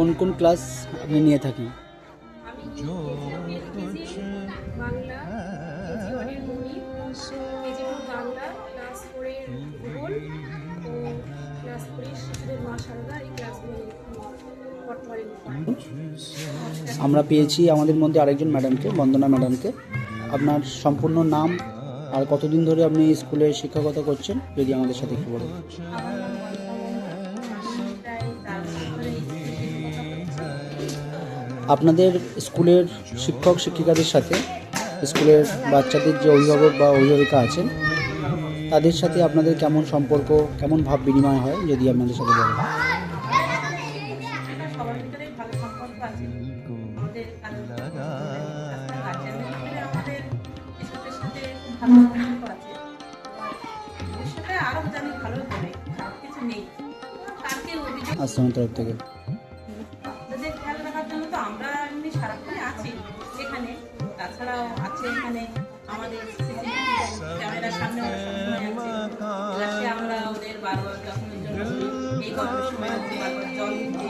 কোন কোন ক্লাস আপনি নিয়ে থাকেন? বাংলা, কেজি 1 এর গণিত, কেজি 2 বাংলা, ক্লাস 4 এর ভূগোল ও ক্লাস 3 এর শিশুদের মা সারদা, এই ক্লাসগুলো বর্তমানে পড়াই। আমরা পেয়েছি আমাদের মধ্যে আরেকজন ম্যাডামকে, বন্দনা ম্যাডামকে। আপনার সম্পূর্ণ নাম আর কতদিন ধরে আপনি স্কুলে শিক্ষকতা করছেন যদি আমাদের সাথে একটু বলেন। আমার নাম বন্দনা মণ্ডল, আমি প্রায় 4 বছর ধরে এই স্কুলে শিক্ষকতা করছি। আপনাদের স্কুলের শিক্ষক শিক্ষিকাদের সাথে স্কুলের বাচ্চাদের যে অভিভাবক বা অভিভাবিকা আছেন তাদের সাথে আপনাদের কেমন সম্পর্ক, কেমন ভাব বিনিময় হয় যদি আপনাদের সাথে বলেন। সবার ভিতরেই ভালো সম্পর্ক আছে। আমাদের গার্জিয়ানদের ভিতরে আমাদের স্কুলের সাথে খুব ভালো সম্পর্ক আছে। ভবিষ্যতে আরও জানি ভালো হবে, খারাপ কিছু নেই। কালকে অভিযোগ আশ্রমের তরফ থেকে বাচ্চাদের খেয়াল রাখার জন্য তো আমরা এমনি সারাক্ষণে আছি এখানে। তাছাড়াও আছে এখানে আমাদের ক্যামেরার সামনে ওরা সবসময় আছে। ক্লাসে আমরা ওদের বারবার যত্নের জন্য এই গরমের সময় হচ্ছে বারবার জল দিতে,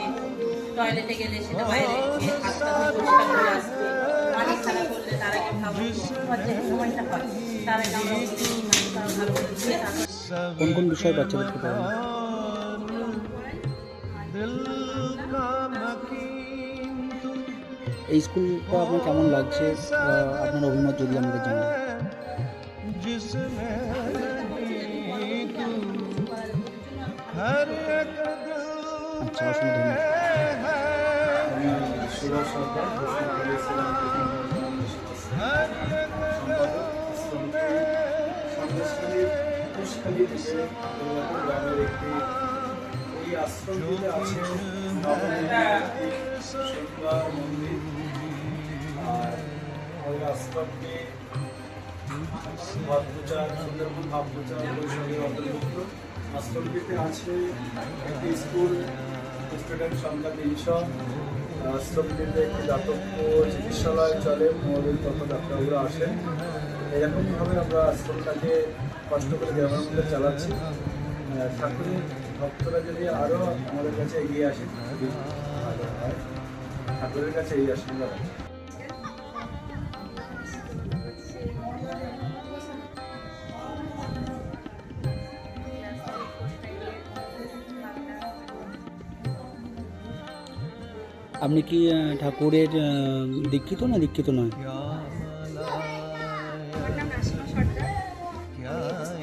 টয়লেটে গেলে সেটা বাইরে গিয়ে হাতটা ধুয়ে পরিষ্কার করে আসবে। পানি খারাপ করলে তার আগে খাবার যে সময়টা হয় তার আগে আমরা ভালো করে ধুয়ে থাকবো। কোন কোন বিষয়ে বাচ্চাদেরকে পড়ান? এই স্কুলটা আপনার কেমন লাগছে বা আপনার অভিমত যদি আমাদের জানান। আচ্ছা, অসংখ্য ধন্যবাদ। আমি সুরজ সরকার, কৃষ্ণনগরের শ্রীরামকৃষ্ণ সন্দেশখালী থেকে গ্রামের একটি এই আশ্রমটিতে আছে সন্ধ্যা মন্দির। আর ওই আশ্রমটি ভাব পূজা, সুন্দরবন ভাব পূজা বৈশাখের অন্তর্ভুক্ত। আশ্রমটিতে আছে একটি স্কুল, স্টুডেন্ট সংখ্যা 300। আশ্রমটিতে একটি দাতব্য চিকিৎসালয় চলে, মৌলিক তথ্য ডাক্তাররা আসেন। এরকমভাবে আমরা আশ্রমটাকে কষ্ট করে গ্রামের মধ্যে চালাচ্ছি। ঠাকুরের ভক্তরা যদি আরও আমাদের কাছে এগিয়ে আসে খুবই ভালো হয়। ঠাকুরের কাছে এই আশীর্বাদ আছে। আপনি কি ঠাকুরের দীক্ষিত না দীক্ষিত নয়? আমার নাম নাসিমা সর্দার।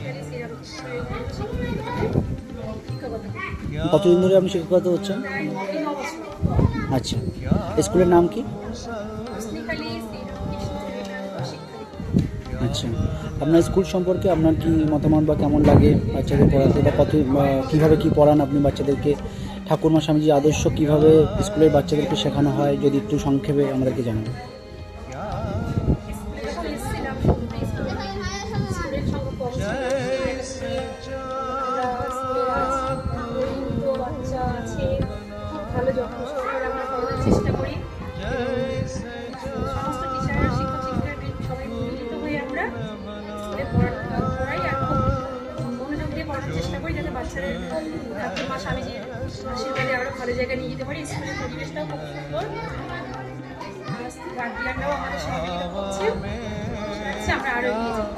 আমি শ্রীরামকৃষ্ণ শিক্ষকতা করি। কতদিন ধরে আপনি শিক্ষকতা হচ্ছেন? প্রায় 9 বছর। আচ্ছা, স্কুলের নাম কি? মুসলিখালী শ্রীরামকৃষ্ণ শিক্ষা। আচ্ছা, আপনার স্কুল সম্পর্কে আপনার কি মতামত বা কেমন লাগে বাচ্চাদের পড়াতে, বা কীভাবে কী পড়ান আপনি বাচ্চাদেরকে? ঠাকুরমা স্বামীজির আদর্শ কীভাবে স্কুলের বাচ্চাদেরকে শেখানো হয় যদি একটু সংক্ষেপে আমাদেরকে জানাবেন। যখন এসেছিলাম স্কুলের সংখ্যা কম ছিল। বাচ্চা আছে, খুব ভালো যত্ন সহকারে আমরা পড়ানোর চেষ্টা করি। সমস্ত টিচাররা, শিক্ষক শিক্ষিকারা সবাই মিলিত হয়ে আমরা স্কুলে পড়াই আর খুব মনোযোগ দিয়ে পড়ানোর চেষ্টা করি যাতে বাচ্চাদের ঠাকুরমা স্বামীজির আশীর্বাদে আরও ভালো জায়গায় নিয়ে যেতে পারি। স্কুলের পরিবেশটাও খুব সুন্দর, গার্জিয়ানরাও আমাদের সহযোগিতা করছে, আমরা আরও এগিয়ে যাবো।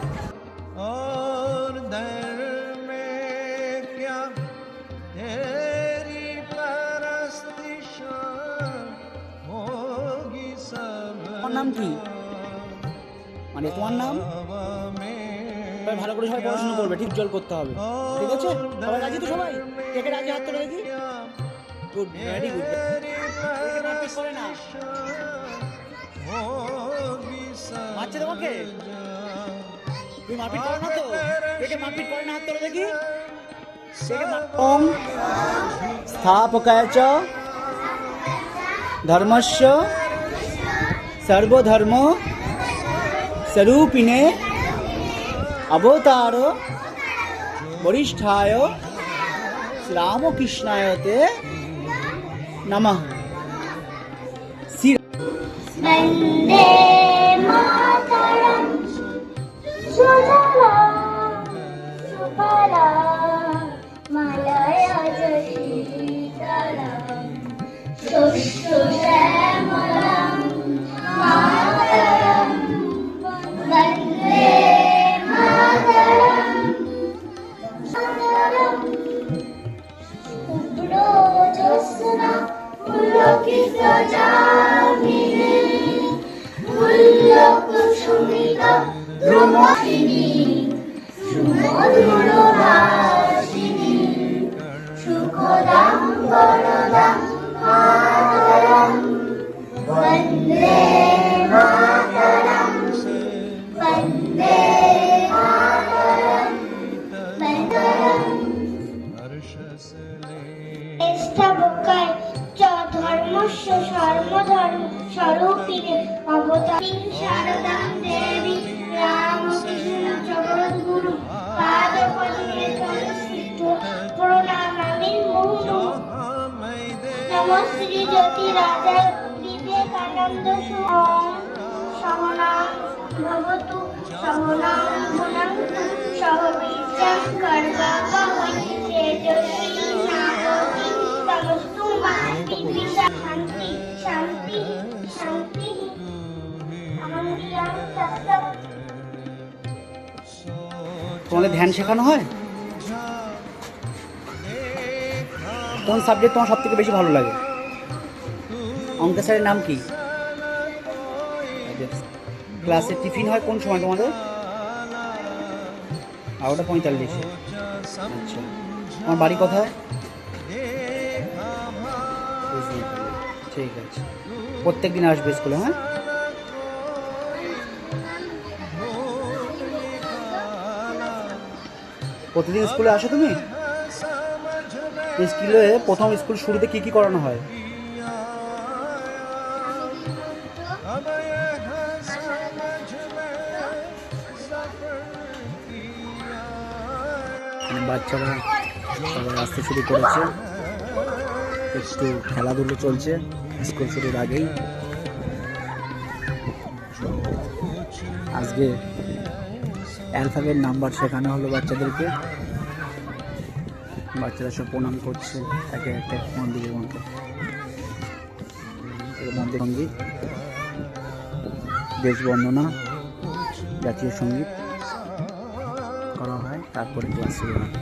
তোমার নাম কি? মানে তোমার নাম? সবাই ভালো করে সবাই পড়াশোনা করবে, ঠিক জল করতে হবে, ঠিক আছে? সবাই রাজি তো? সবাই কে রাজি হাত তুলে দেখি। Good, very good. মারপিট করে না, মারছে তোমাকে? তুমি মারপিট করো না তো? কে মারপিট করে না হাত তুলে দেখি। ওম স্থাপকায় চ ধর্মস্য সর্বধর্ম স্বরূপিণে অবতার বরিষ্ঠায় শ্রীরামকৃষ্ণায়তে নমঃ। वन्दे मातरं सुजलां सुफलां मलयज शीतलां স্বরূপিণী অবতারিণী শারদাং দেবী রামকৃষ্ণ জগদ্গুরু পাদ পদ্মে তনস্কৃত প্রণামামি মুহুর্মুহু। নমস্তে জ্যোতি রাজা বিবেকানন্দ সহনাং ভবতু সহনাং ভুনক্তু সহ বিদ্যাং কর্মবহৈ তেজস্বী নাবতীতমস্তু মা দিব্যা শান্তি শান্তি শান্তি আমন্ত্রণ তত্তম। তোমাদের ধ্যান শেখানো হয়? কোন সাবজেক্ট তোমার সব থেকে বেশি ভালো লাগে? অঙ্কের স্যারের নাম কি? ক্লাসে টিফিন হয় কোন সময় তোমাদের? 12:45। আচ্ছা, তোমার বাড়ি কোথায়? ঠিক আছে, প্রত্যেক দিন আসবে স্কুলে? হ্যাঁ, প্রতিদিন স্কুলে আসো তুমি? স্কুলে প্রথম স্কুল শুরুতে কি কি করানো হয়? বাচ্চারা সবাই আসতে শুরু করেছে, একটু খেলাধুলো চলছে স্কুল শুরুর আগেই। আজকে অ্যালফাবেট নাম্বার শেখানো হলো বাচ্চাদেরকে। বাচ্চারা সব প্রণাম করছে একে একে মন্দিরের মধ্যে। মন্দির সঙ্গীত, দেশ বন্দনা, জাতীয় সঙ্গীত করা হয়, তারপরে ক্লাস শুরু হয়।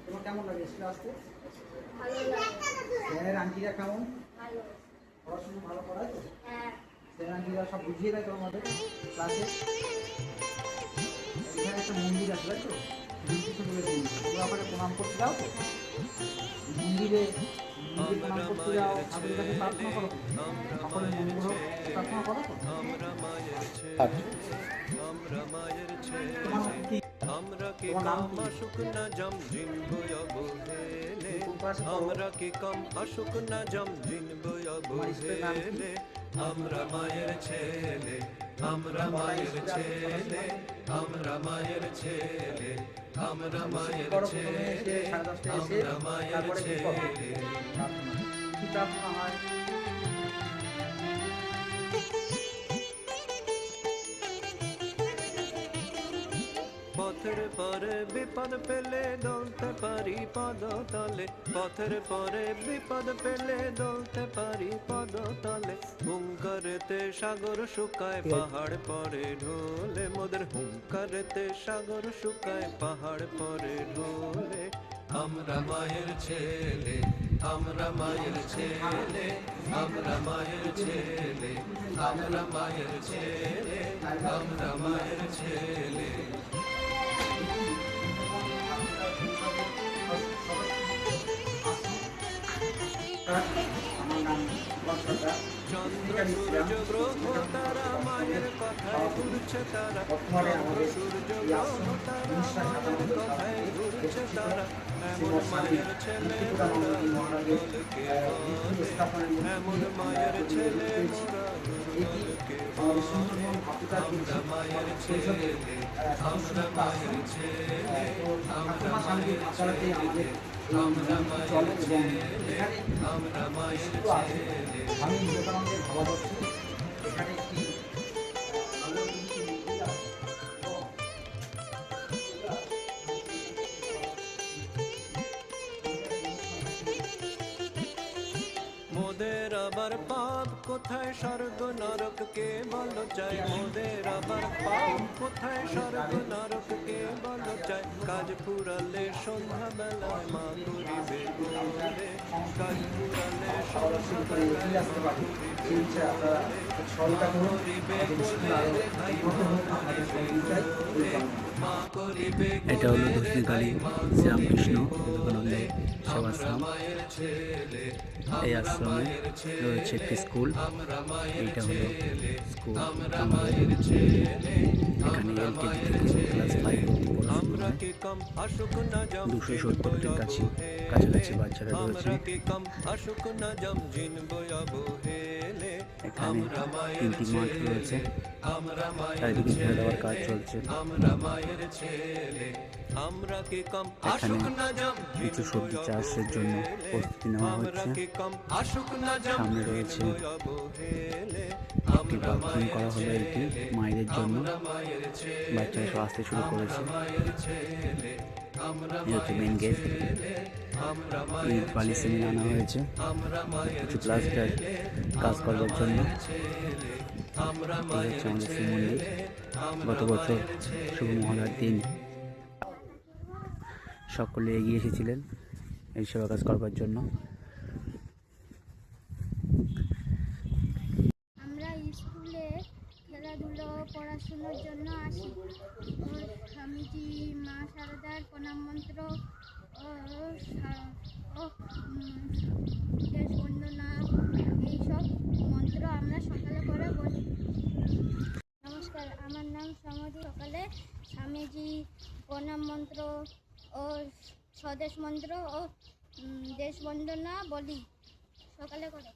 তোমার কেমন লাগে স্কুলে আসতে? স্যারের আন্টিরা কেমন? পড়াশোনা ভালো করায় তো? স্যারের আন্টিরা সব বুঝিয়ে দেয় তোমাদের ক্লাসে? এখানে একটা মন্দির আছে, তাই তো? কিছু বলে দিন, তোমরা ওখানে প্রণাম করতে যাও তো? মন্দিরে প্রণাম করতে যাও, ঠাকুরের কাছে প্রার্থনা করো, সকলের মঙ্গল হোক প্রার্থনা করো তো? আমরা কি কাম আশুক না জম জিন বয়বহেলে আমরা কি কাম আশুক না জম জিন বয়বহেলে আমরা মায়ের ছেলে আমরা মায়ের ছেলে আমরা মায়ের ছেলে আমরা মায়ের ছেলে আমরা মায়ের ছেলে কি প্রার্থনা হয়? পথের পরে বিপদ পেলে দলতে পারি পদতলে পথের পরে বিপদ পেলে দলতে পারি পদতলে হুঙ্কারেতে সাগর শুকায় পাহাড় পরে ঢোলে মোদের হুঙ্কারেতে সাগর শুকায় পাহাড় পরে ঢোলে আমরা মায়ের ছেলে আমরা মায়ের ছেলে আমরা মায়ের ছেলে আমরা মায়ের ছেলে আমরা মায়ের ছেলে চন্দ্র সূর্য গ্রহ তারা মায়ের কথায় ঘুরছে তারা চন্দ্র সূর্য গ্রহ তারা মায়ের কথায় ঘুরছে তারা এমন মায়ের ছেলে মোরা দলকে বলে এমন মায়ের ছেলে মোরা দলকে বলে আমরা মায়ের ছেলে আমরা মায়ের ছেলে আমরা মায়ের ছেলে আমরা মায়ের ছেলে আমরা মায়ের ছেলে আমি বিবেকানন্দের ভাবাদর্শী এখানে একটি মোদের আবার পাপ কোথায় স্বর্গ নরক কে বলো চাই মোদের আবার পাপ কোথায় স্বর্গ নরক কে বলো চাই কাজ ফুরালে সন্ধ্যা বেলায় মা করিবে গোরে কাজ ফুরালে সন্ধ্যা বেলায় মা করিবে এটা হলো দক্ষিণকালী শ্রীরামকৃষ্ণ বিবেকানন্দ সেবাশ্রম। এই আশ্রমে রয়েছে একটি স্কুল। এইটা হলো স্কুল আমাদের। এখানে LKG থেকে ক্লাস 5 অবধি পড়াশোনা হয়। 270-টির কাছাকাছি বাচ্চারা রয়েছে। এখানে 3টি মাঠ রয়েছে, চারিদিকে ঘিরে দেওয়ার কাজ চলছে। এখানে কিছু সবজি চাষের জন্য প্রস্তুতি নেওয়া হচ্ছে। সামনে রয়েছে একটি বাথরুম করা হলো, এটি মায়েদের জন্য। বাচ্চারা সব আসতে শুরু করেছে। এই হচ্ছে মেন গেট। ইট বালি সিমেন্ট আনা হয়েছে কিছু প্লাস্টার কাজ করবার জন্য। এই হচ্ছে আমাদের শিব মন্দির। গত বছর শুভ মহলার দিন সকলে এগিয়ে এসেছিলেন এই সেবা কাজ করবার জন্য। আমরা স্কুলে খেলাধুলো পড়াশোনার জন্য আসি। স্বামীজি মা শারদার প্রণাম মন্ত্র ও দেশ বন্দনা এইসব মন্ত্র আমরা সকালে করে বলি। নমস্কার, আমার নাম সমাধি। সকালে স্বামীজি প্রণাম মন্ত্র ও স্বদেশ মন্ত্র ও দেশ বন্দনা বলি সকালে করে।